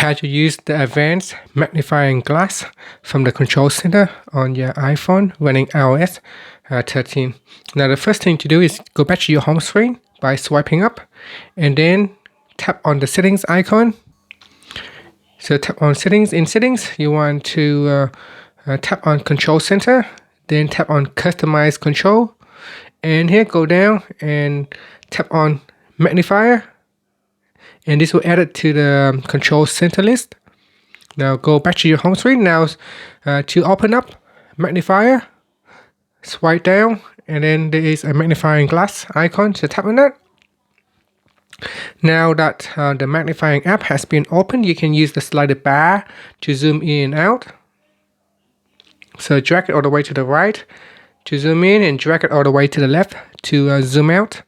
how to use the advanced magnifying glass from the control center on your iPhone running iOS 13. Now the first thing to do is go back to your home screen by swiping up and then tap on the settings icon. So tap on settings. In settings you want to tap on control center, then tap on customize control, and here go down and tap on magnifier, and this will add it to the control center list. Now go back to your home screen. Now to open up magnifier, swipe down and then there is a magnifying glass icon, so tap on that. Now that the magnifying app has been opened, you can use the slider bar to zoom in and out. So drag it all the way to the right to zoom in and drag it all the way to the left to zoom out.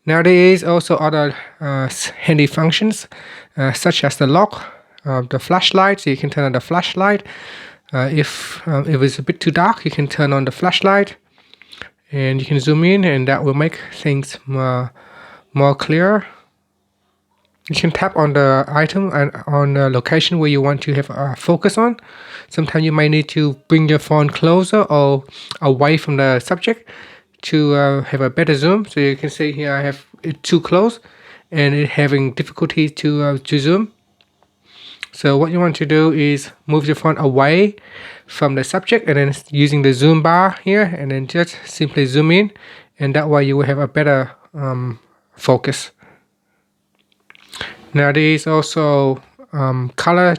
Now there is also other handy functions such as the lock, the flashlight, so you can turn on the flashlight. If it's a bit too dark, you can turn on the flashlight and you can zoom in, and that will make things more clearer. You can tap on the item and on the location where you want to have a focus on. Sometimes you might need to bring your phone closer or away from the subject to have a better zoom. So you can see here I have it too close and it having difficulty to zoom. So what you want to do is move your phone away from the subject and then using the zoom bar here, and then just simply zoom in, and that way you will have a better focus. Now there is also color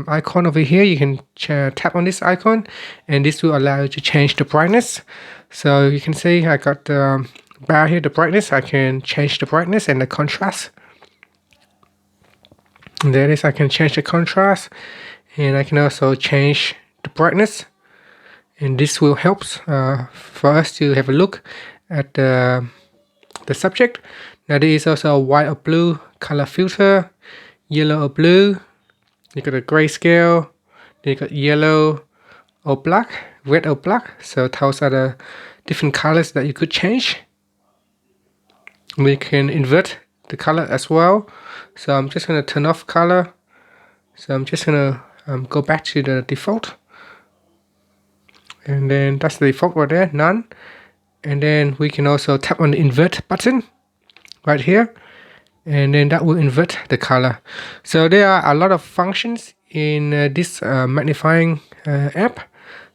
icon over here. You can tap on this icon and this will allow you to change the brightness. So you can see I got the bar here, the brightness. I can change the brightness and the contrast. And there it is. I can change the contrast and I can also change the brightness, and this will help for us to have a look at the subject. Now there is also a white or blue color filter, yellow or blue. You got a grayscale, then you got yellow or black, red or black. So those are the different colors that you could change. We can invert the color as well. So I'm just going to turn off color. So I'm just going to go back to the default. And then that's the default right there, none. And then we can also tap on the invert button right here, and then that will invert the color. So there are a lot of functions in this magnifying app.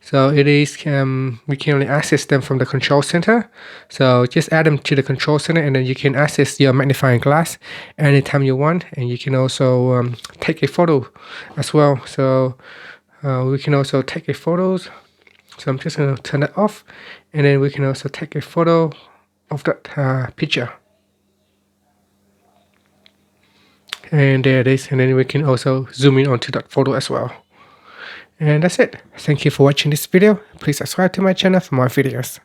So it is we can only access them from the control center. So just add them to the control center and then you can access your magnifying glass anytime you want, and you can also take a photo as well. So we can also take a photos. So I'm just going to turn that off, and then we can also take a photo of that picture. And there it is, and then we can also zoom in onto that photo as well. And that's it. Thank you for watching this video. Please subscribe to my channel for more videos.